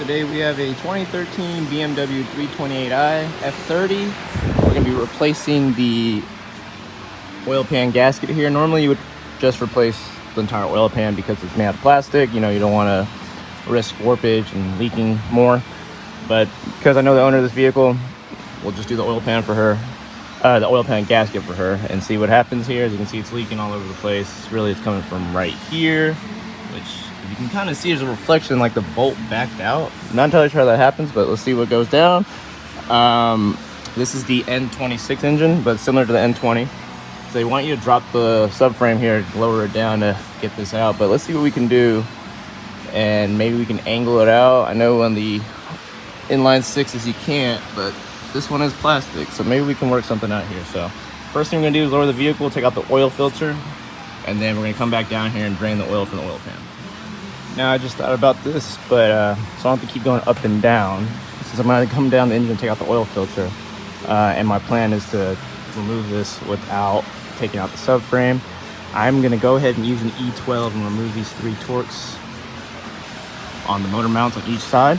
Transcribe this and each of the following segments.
Today we have a 2013 BMW 328i F30. We're going to be replacing the oil pan gasket here. Normally you would just replace the entire oil pan because it's made out of plastic. You know, you don't want to risk warpage and leaking more. But because I know the owner of this vehicle, we'll just do the oil pan for her, the oil pan gasket for her, and see what happens here. As you can see, it's leaking all over the place. Really, it's coming from right here, which you can kind of see there's a reflection like the bolt backed out. I'm not entirely sure how that happens, but let's see what goes down. This is the N26 engine, but similar to the N20. So they want you to drop the subframe here, lower it down to get this out. But let's see what we can do, and maybe we can angle it out. I know on the inline sixes you can't, but this one is plastic, so maybe we can work something out here. So first thing we're gonna do is lower the vehicle, take out the oil filter, and then we're gonna come back down here and drain the oil from the oil pan. Now I just thought about this, but so I don't have to keep going up and down. Since I'm gonna come down the engine and take out the oil filter, and my plan is to remove this without taking out the subframe, I'm gonna go ahead and use an E12 and remove these 3 Torx on the motor mounts on each side.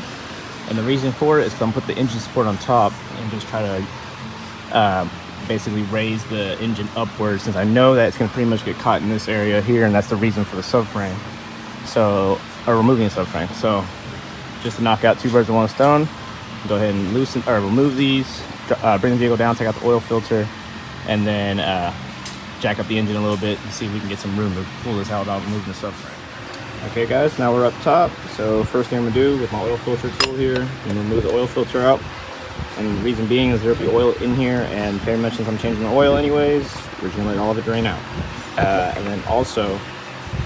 And the reason for it is because I'm gonna put the engine support on top and just try to basically raise the engine upwards, since I know that it's gonna pretty much get caught in this area here, and that's the reason for the subframe. So, or removing the subframe. So, just to knock out 2 birds with 1 stone, go ahead and loosen or remove these, bring the vehicle down, take out the oil filter, and then jack up the engine a little bit and see if we can get some room to pull this out without removing the subframe. Okay guys, now we're up top. So first thing I'm gonna do with my oil filter tool here, I'm gonna remove the oil filter out. And the reason being is there'll be oil in here, and very much since I'm changing the oil anyways, we're just gonna let all of it drain out. And then also,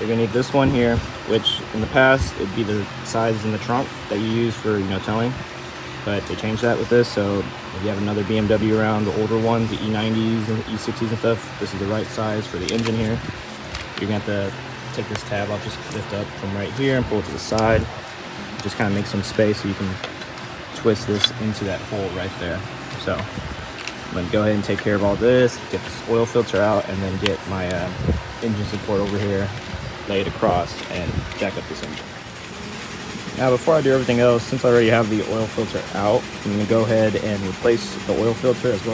you're gonna need this one here, which in the past, it'd be the size in the trunk that you use for, towing. But they changed that with this, so if you have another BMW around, the older ones, the E90s and E60s and stuff, this is the right size for the engine here. You're gonna have to take this tab, I'll just lift up from right here and pull it to the side. Just kind of make some space so you can twist this into that hole right there. So I'm gonna go ahead and take care of all this, get this oil filter out, and then get my engine support over here, lay it across, and jack up this engine. Now before I do everything else, since I already have the oil filter out, I'm gonna go ahead and replace the oil filter as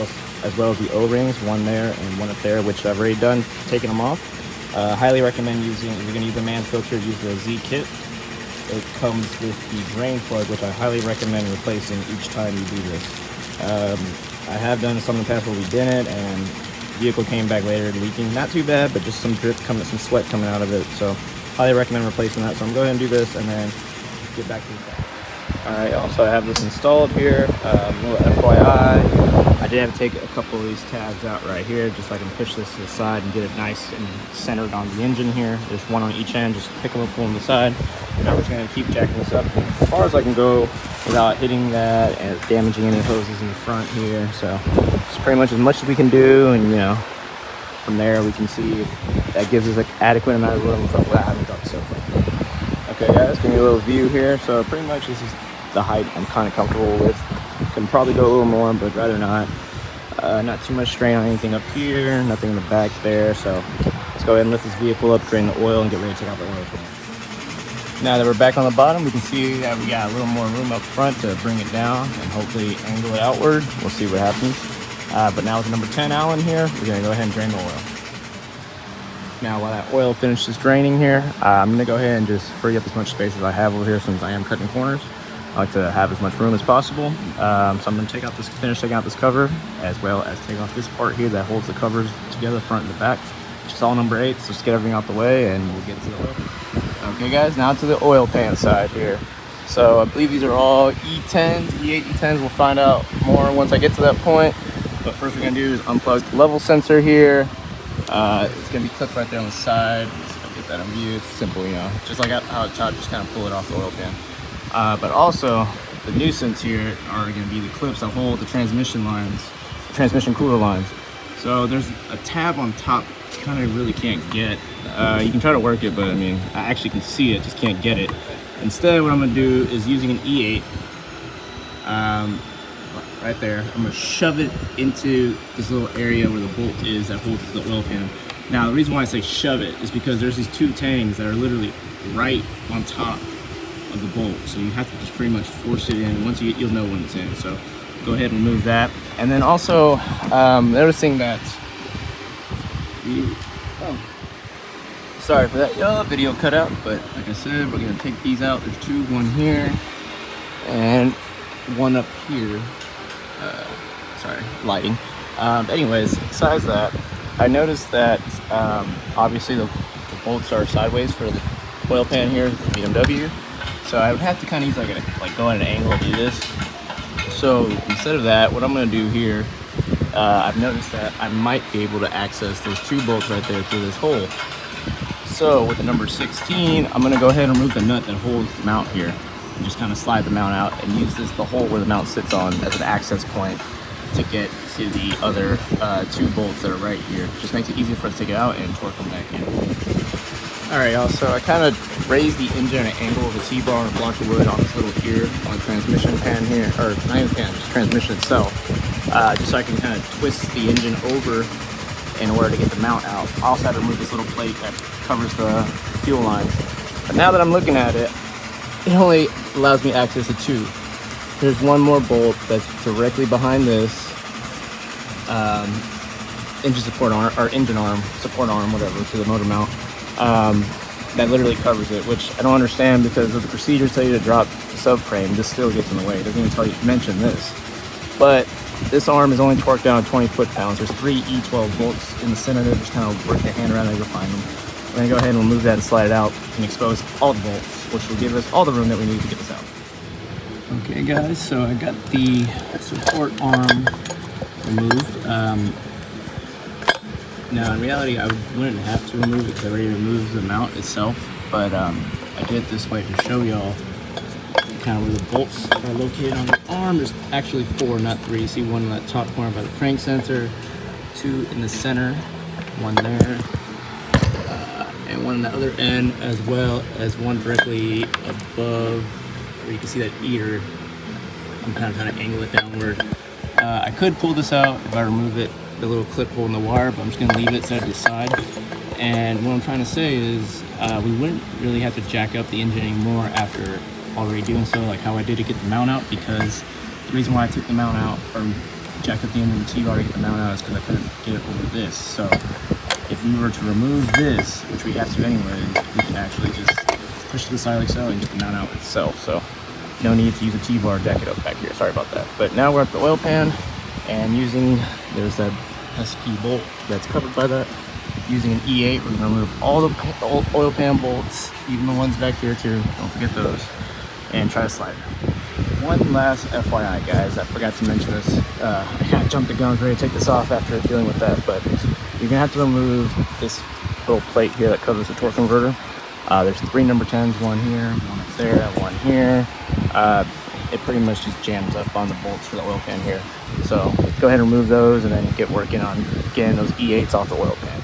well as the O-rings, one there and one up there, which I've already done, taking them off. Highly recommend using, if you're gonna use a man filter, use the Z kit. It comes with the drain plug, which I highly recommend replacing each time you do this. I have done some in the past where we didn't, and the vehicle came back later leaking. Not too bad, but just some drip coming, some sweat coming out of it. So highly recommend replacing that. So I'm going to go ahead and do this and then get back to the car. Alright, also I have this installed here. Little FYI, I did have to take a couple of these tabs out right here just so I can push this to the side and get it nice and centered on the engine here. There's one on each end, just pick them up, pull them to the side. Now we're just going to keep jacking this up as far as I can go without hitting that and damaging any hoses in the front here. So it's pretty much as we can do, and from there we can see if that gives us an adequate amount of room without having to drop the sofa. Okay guys, give me a little view here. So pretty much this is the height I'm kind of comfortable with. Can probably go a little more, but rather not. Not too much strain on anything up here, nothing in the back there. So let's go ahead and lift this vehicle up, drain the oil, and get ready to take out the oil pan. Now that we're back on the bottom, we can see that we got a little more room up front to bring it down and hopefully angle it outward. We'll see what happens. But now with the number 10 Allen here, we're gonna go ahead and drain the oil. Now while that oil finishes draining here, I'm gonna go ahead and just free up as much space as I have over here, since I am cutting corners. I like to have as much room as possible. So I'm gonna finish taking out this cover, as well as take off this part here that holds the covers together, front and the back, which is all number 8. So just get everything out the way and we'll get to the oil. Okay guys, now to the oil pan side here. So I believe these are all E10s, E8 E10s. We'll find out more once I get to that point. But first we're gonna do is unplug the level sensor here. It's gonna be clipped right there on the side. Let's get that in view. It's simple, just like how it's shot, just kind of pull it off the oil pan. But also the nuisance here are going to be the clips that hold the transmission cooler lines. So there's a tab on top you kind of really can't get. You can try to work it, but I mean, I actually can see it, just can't get it. Instead, what I'm going to do is using an E8, right there, I'm going to shove it into this little area where the bolt is that holds the oil pan. Now, the reason why I say shove it is because there's these 2 tangs that are literally right on top of the bolt, so you have to just pretty much force it in. Once you'll know when it's in. So go ahead and remove that. And then also noticing that sorry for that video cutout, but like I said, we're gonna take these out. There's two, one here and one up here. Sorry, lighting. Anyways, besides that, I noticed that obviously the bolts are sideways for the oil pan here, the BMW. So I would have to kind of use like go at an angle to do this. So instead of that, what I'm going to do here, I've noticed that I might be able to access those two bolts right there through this hole. So with the number 16, I'm going to go ahead and remove the nut that holds the mount here and just kind of slide the mount out and use the hole where the mount sits on as an access point to get to the other two bolts that are right here. Just makes it easier for us to take it out and torque them back in. All right, y'all, so I kind of raised the engine at an angle of a T-bar and a block of wood on this little ear on the transmission pan here, or not even pan, just transmission itself, just so I can kind of twist the engine over in order to get the mount out. I also had to remove this little plate that covers the fuel line. But now that I'm looking at it, it only allows me access to two. There's one more bolt that's directly behind this engine support arm, or engine arm, support arm, whatever, to the motor mount. That literally covers it, which I don't understand because of the procedures tell you to drop the subframe. This still gets in the way. It doesn't even tell you to mention this. But this arm is only torqued down to 20 foot-pounds. There's 3 E12 bolts in the center there. Just kind of work the hand around and you'll find them. We're going to go ahead and remove that and slide it out and expose all the bolts, which will give us all the room that we need to get this out. Okay guys, so I got the support arm removed. Now in reality I wouldn't have to remove it because I already removed the mount itself, but I did it this way to show y'all kind of where the bolts are located on the arm. There's actually 4, not 3. You see one in that top corner by the crank sensor, 2 in the center, 1 there, and 1 on the other end, as well as 1 directly above where you can see that ear. I'm kind of trying to angle it downward. I could pull this out if I remove it, the little clip holding the wire, but I'm just going to leave it side to side. And what I'm trying to say is we wouldn't really have to jack up the engine anymore after already doing so, like how I did to get the mount out, because the reason why I took the mount out or jacked up the engine and the T-bar to get the mount out is because I couldn't get it over this. So if we were to remove this, which we have to anyways, we can actually just push to the side like so and get the mount out itself. So no need to use a T-bar to jack it up back here. Sorry about that. But now we're at the oil pan and there's that pesky bolt that's covered by that. Using an E8, we're gonna remove all the oil pan bolts, even the ones back here too, don't forget those, and try to slide it. One last FYI guys, I forgot to mention this. I kind of jumped the gun, I was ready to take this off after dealing with that, but you're gonna have to remove this little plate here that covers the torque converter. There's 3 number 10s, 1 here, 1 up there, and 1 here. It pretty much just jams up on the bolts for the oil pan here. So go ahead and remove those and then get working on getting those E8s off the oil pan.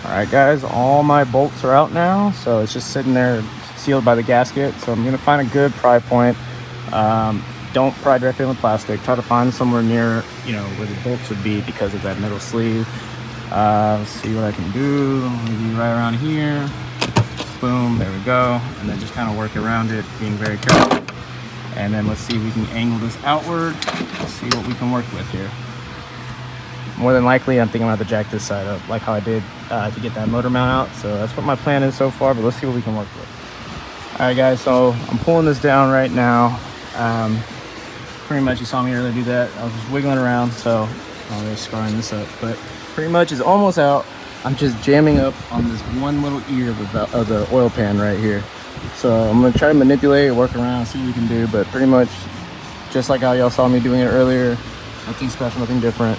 All right guys, all my bolts are out now, so it's just sitting there sealed by the gasket. So I'm gonna find a good pry point. Don't pry directly on the plastic. Try to find somewhere near, where the bolts would be because of that metal sleeve. Let's see what I can do. Maybe right around here. Boom, there we go. And then just kind of work around it, being very careful. And then let's see if we can angle this outward. Let's see what we can work with here. More than likely, I'm thinking I'm gonna have to jack this side up, like how I did to get that motor mount out. So that's what my plan is so far, but let's see what we can work with. All right, guys, so I'm pulling this down right now. Pretty much, you saw me earlier do that. I was just wiggling around, so I'm really scarring this up. But pretty much, it's almost out. I'm just jamming up on this one little ear of the oil pan right here. So I'm gonna try to manipulate, work around, see what we can do. But pretty much, just like how y'all saw me doing it earlier, nothing special, nothing different.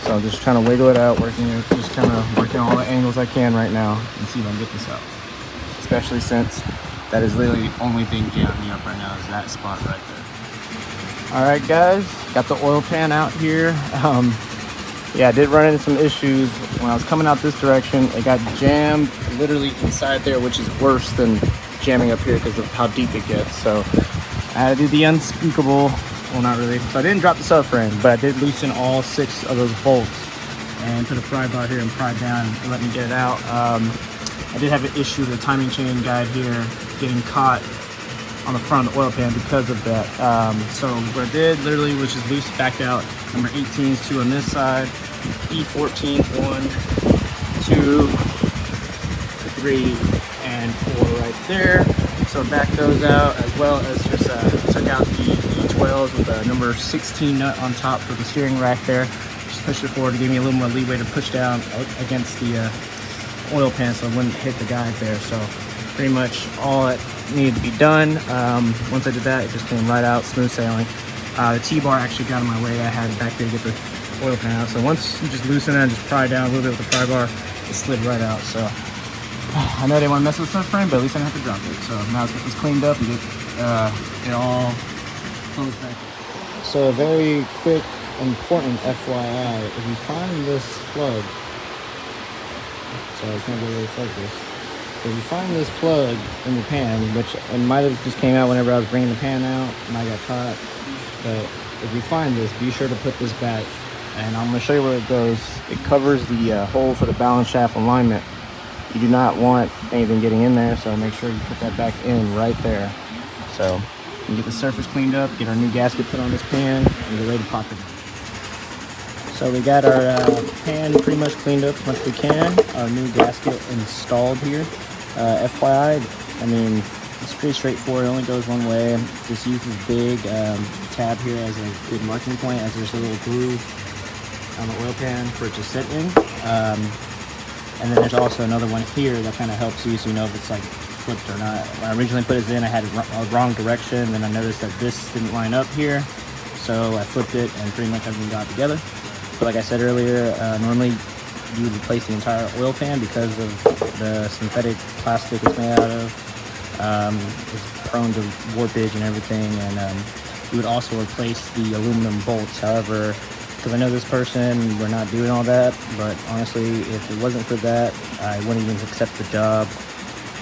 So I'm just trying to wiggle it out, just kind of working all the angles I can right now and see if I can get this out. Especially since that is literally the only thing jamming me up right now is that spot right there. All right, guys, got the oil pan out here. Yeah, I did run into some issues when I was coming out this direction. It got jammed literally inside there, which is worse than jamming up here because of how deep it gets. So I had to do the unspeakable. Well, not really. So I didn't drop the subframe, but I did loosen all 6 of those bolts and put a pry bar here and pry down and let me get it out. I did have an issue with the timing chain guide here getting caught on the front of the oil pan because of that. So what I did literally was just loose back out number 18s, 2 on this side, E14, 1, 2, 3, and 4 right there. So back those out, as well as just took out the E12s with a number 16 nut on top for the steering rack there. Just pushed it forward to give me a little more leeway to push down against the oil pan so it wouldn't hit the guide there. So pretty much all that needed to be done. Once I did that, it just came right out, smooth sailing. The T-bar actually got in my way. I had it back there to get the oil pan out. So once you just loosen it and just pry down a little bit with the pry bar, it slid right out. So I know they want to mess with the subframe, but at least I don't have to drop it. So now let's get this cleaned up and get it all closed back. So a very quick, important FYI, if you find this plug, sorry, I can't really focus. If you find this plug in your pan, which it might have just came out whenever I was bringing the pan out and I got caught, but if you find this, be sure to put this back. And I'm going to show you where it goes. It covers the hole for the balance shaft alignment. You do not want anything getting in there, so make sure you put that back in right there. So we can get the surface cleaned up, get our new gasket put on this pan, and get ready to pop it in. So we got our pan pretty much cleaned up as much as we can. Our new gasket installed here. FYI, I mean, it's pretty straightforward. It only goes one way. Just use this big tab here as a good marking point, as there's a little groove on the oil pan for it to sit in. And then there's also another one here that kind of helps you so you know if it's like flipped or not. When I originally put it in, I had it a wrong direction. Then I noticed that this didn't line up here. So I flipped it and pretty much everything got together. But like I said earlier, normally you would replace the entire oil pan because of the synthetic plastic it's made out of. It's prone to warpage and everything. And you would also replace the aluminum bolts. However, because I know this person, we're not doing all that, but honestly, if it wasn't for that, I wouldn't even accept the job.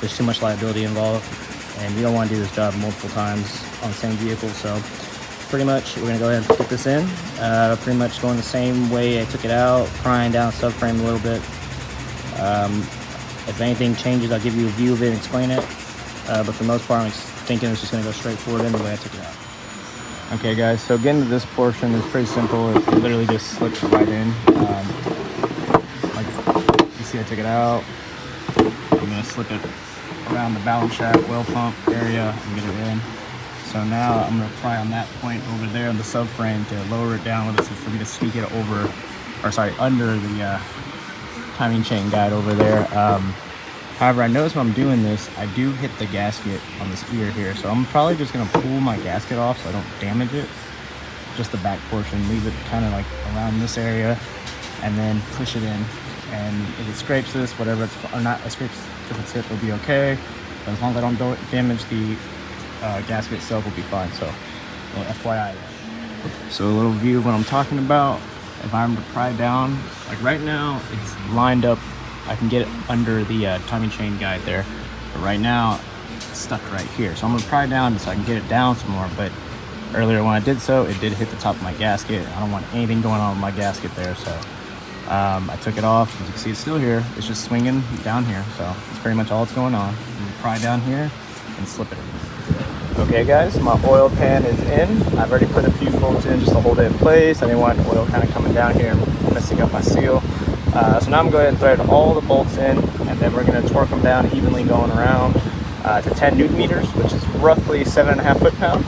There's too much liability involved, and you don't want to do this job multiple times on the same vehicle. So pretty much, we're gonna go ahead and put this in. Pretty much going the same way I took it out, prying down subframe a little bit. If anything changes, I'll give you a view of it and explain it. But for the most part, I'm thinking it's just gonna go straight forward in the way I took it out. Okay guys, so getting to this portion is pretty simple. It literally just slips right in. Like you see, I took it out. I'm gonna slip it around the balance shaft, oil pump area and get it in. So now I'm gonna apply on that point over there on the subframe to lower it down with it for me to sneak it over, or sorry, under the timing chain guide over there. However, I notice when I'm doing this, I do hit the gasket on this ear here. So I'm probably just gonna pull my gasket off so I don't damage it. Just the back portion, leave it kind of like around this area and then push it in. And if it scrapes this, whatever, or not, it scrapes if it's hit, it'll be okay. But as long as I don't damage the gasket itself, will be fine. So, a little FYI there. So a little view of what I'm talking about. If I'm to pry down, like right now, it's lined up. I can get it under the timing chain guide there, but right now it's stuck right here. So I'm gonna pry down so I can get it down some more. But earlier when I did so, it did hit the top of my gasket. I don't want anything going on with my gasket there, so I took it off. As you can see, it's still here. It's just swinging down here, so that's pretty much all that's going on. I'm gonna pry down here and slip it in. Okay guys, my oil pan is in. I've already put a few bolts in just to hold it in place. I didn't want oil kind of coming down here and messing up my seal. So now I'm going to go ahead and thread all the bolts in, and then we're going to torque them down evenly going around to 10 Newton meters, which is roughly 7.5 foot-pounds.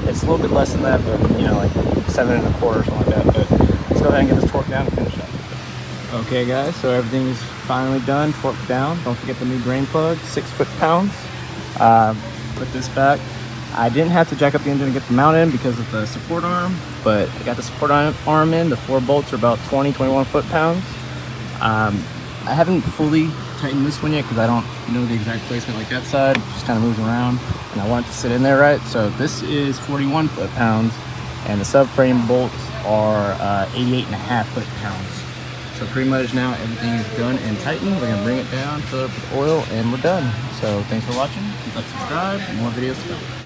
It's a little bit less than that, but you know, like 7.25 or something like that. But let's go ahead and get this torqued down and finish up. Okay guys, so everything is finally done, torqued down. Don't forget the new drain plug, 6 foot-pounds. Put this back. I didn't have to jack up the engine to get the mount in because of the support arm, but I got the support arm in. The 4 bolts are about 21 foot-pounds. I haven't fully tightened this one yet because I don't know the exact placement like that side. It just kind of moves around, and I want it to sit in there right. So this is 41 foot-pounds, and the subframe bolts are 88.5 foot-pounds. So pretty much now everything is done and tightened. We're gonna bring it down, fill it up with oil, and we're done. So thanks for watching. Please like, subscribe, more videos to come.